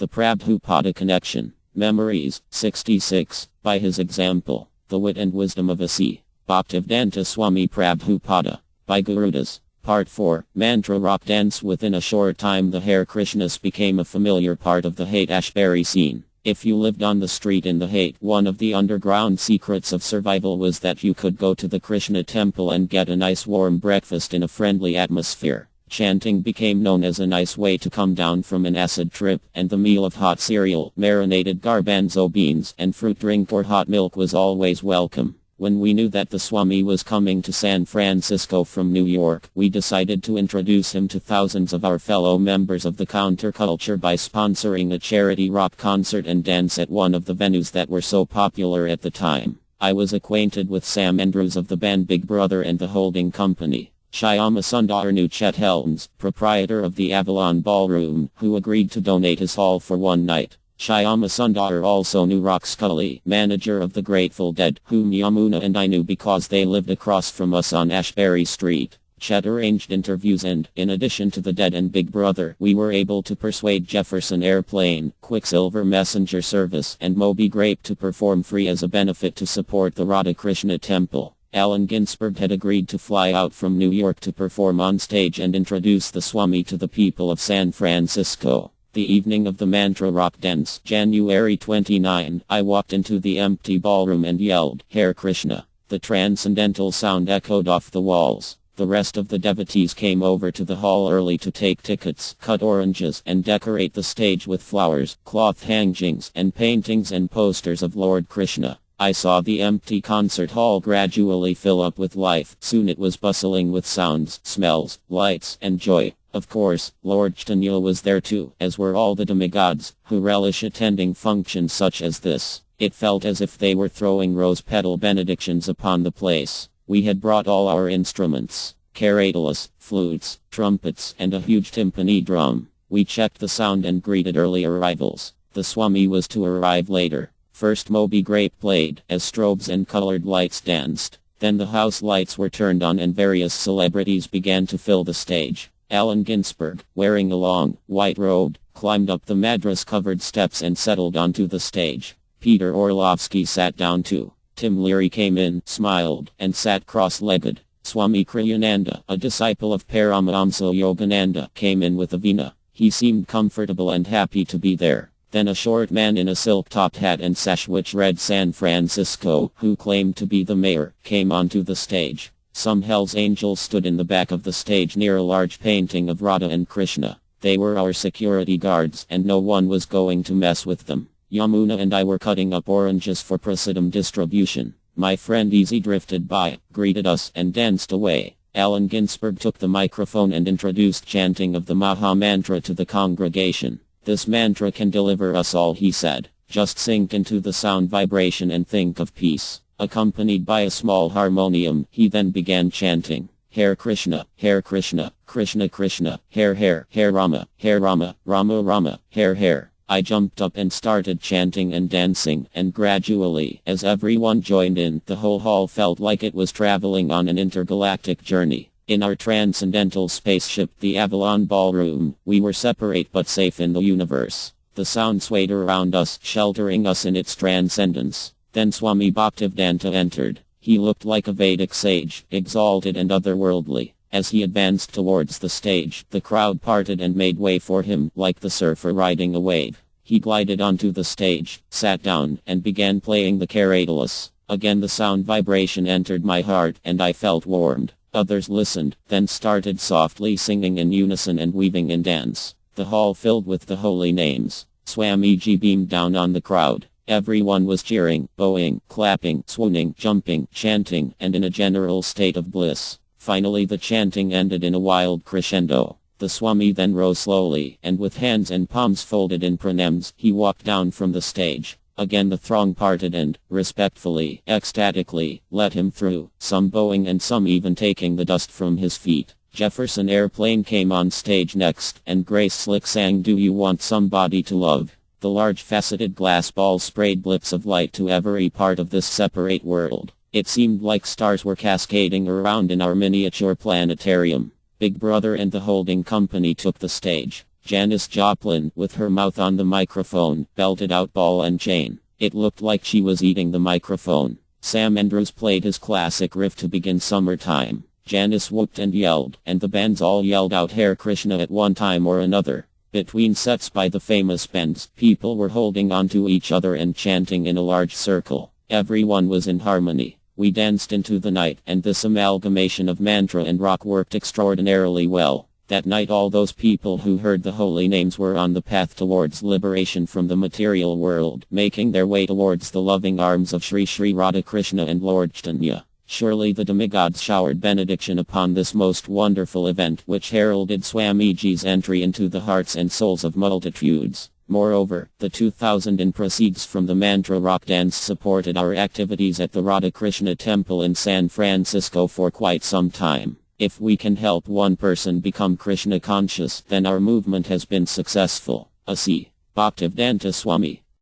The Prabhupada Connection. Memories. 66. By his example, the wit and wisdom of a C. Bhaktivedanta Swami Prabhupada. By Gurudas. Part 4. Mantra rock dance. Within a short time the Hare Krishnas became a familiar part of the Haight-Ashbury scene. If you lived on the street in the Haight, one of the underground secrets of survival was that you could go to the Krishna temple and get a nice warm breakfast in a friendly atmosphere. Chanting became known as a nice way to come down from an acid trip, and the meal of hot cereal, marinated garbanzo beans, and fruit drink or hot milk was always welcome. When we knew that the Swami was coming to San Francisco from New York, we decided to introduce him to thousands of our fellow members of the counterculture by sponsoring a charity rock concert and dance at one of the venues that were so popular at the time. I was acquainted with Sam Andrews of the band Big Brother and the holding company. Shyama Sundar knew Chet Helms, proprietor of the Avalon Ballroom, who agreed to donate his hall for one night. Shyama Sundar also knew Rock Scully, manager of the Grateful Dead, whom Yamuna and I knew because they lived across from us on Ashbury Street. Chet arranged interviews and, in addition to the Dead and Big Brother, we were able to persuade Jefferson Airplane, Quicksilver Messenger Service, and Moby Grape to perform free as a benefit to support the Radha Krishna Temple. Allen Ginsberg had agreed to fly out from New York to perform on stage and introduce the Swami to the people of San Francisco. The evening of the mantra rock dance, January 29, I walked into the empty ballroom and yelled, "Hare Krishna." The transcendental sound echoed off the walls. The rest of the devotees came over to the hall early to take tickets, cut oranges, and decorate the stage with flowers, cloth hangings, and paintings and posters of Lord Krishna. I saw the empty concert hall gradually fill up with life. Soon it was bustling with sounds, smells, lights, and joy. Of course, Lord Chaitanya was there too, as were all the demigods, who relish attending functions such as this. It felt as if they were throwing rose-petal benedictions upon the place. We had brought all our instruments, karatalas, flutes, trumpets, and a huge timpani drum. We checked the sound and greeted early arrivals. The Swami was to arrive later. First Moby Grape played, as strobes and colored lights danced. Then the house lights were turned on and various celebrities began to fill the stage. Allen Ginsberg, wearing a long, white robe, climbed up the madras-covered steps and settled onto the stage. Peter Orlovsky sat down too. Tim Leary came in, smiled, and sat cross-legged. Swami Kriyananda, a disciple of Paramahamsa Yogananda, came in with a veena. He seemed comfortable and happy to be there. Then a short man in a silk-topped hat and sash which read San Francisco, who claimed to be the mayor, came onto the stage. Some Hell's Angels stood in the back of the stage near a large painting of Radha and Krishna. They were our security guards, and no one was going to mess with them. Yamuna and I were cutting up oranges for prasadam distribution. My friend Easy drifted by, greeted us, and danced away. Allen Ginsberg took the microphone and introduced chanting of the Maha Mantra to the congregation. "This mantra can deliver us all," he said. "Just sink into the sound vibration and think of peace." Accompanied by a small harmonium, he then began chanting, "Hare Krishna, Hare Krishna, Krishna Krishna, Hare Hare, Hare Rama, Rama Rama, Hare Hare." I jumped up and started chanting and dancing, and gradually, as everyone joined in, the whole hall felt like it was traveling on an intergalactic journey. In our transcendental spaceship, the Avalon Ballroom, we were separate but safe in the universe. The sound swayed around us, sheltering us in its transcendence. Then Swami Bhaktivedanta entered. He looked like a Vedic sage, exalted and otherworldly. As he advanced towards the stage, the crowd parted and made way for him, like the surfer riding a wave. He glided onto the stage, sat down, and began playing the karatalas. Again the sound vibration entered my heart, and I felt warmed. Others listened, then started softly singing in unison and weaving in dance. The hall filled with the holy names. Swamiji beamed down on the crowd. Everyone was cheering, bowing, clapping, swooning, jumping, chanting, and in a general state of bliss. Finally the chanting ended in a wild crescendo. The Swami then rose slowly, and with hands and palms folded in pranams, he walked down from the stage. Again the throng parted and, respectfully, ecstatically, let him through, some bowing and some even taking the dust from his feet. Jefferson Airplane came on stage next, and Grace Slick sang "Do You Want Somebody to Love?" The large faceted glass ball sprayed blips of light to every part of this separate world. It seemed like stars were cascading around in our miniature planetarium. Big Brother and the holding company took the stage. Janis Joplin, with her mouth on the microphone, belted out Ball and Chain. It looked like she was eating the microphone. Sam Andrews played his classic riff to begin Summertime. Janis whooped and yelled, and the bands all yelled out Hare Krishna at one time or another. Between sets by the famous bands, people were holding on to each other and chanting in a large circle. Everyone was in harmony. We danced into the night, and this amalgamation of mantra and rock worked extraordinarily well. That night all those people who heard the holy names were on the path towards liberation from the material world, making their way towards the loving arms of Sri Sri Radhakrishna and Lord Chaitanya. Surely the demigods showered benediction upon this most wonderful event which heralded Swamiji's entry into the hearts and souls of multitudes. Moreover, the 2000 proceeds from the mantra rock dance supported our activities at the Radhakrishna Temple in San Francisco for quite some time. If we can help one person become Krishna conscious, then our movement has been successful. A.C. Bhaktivedanta Swami.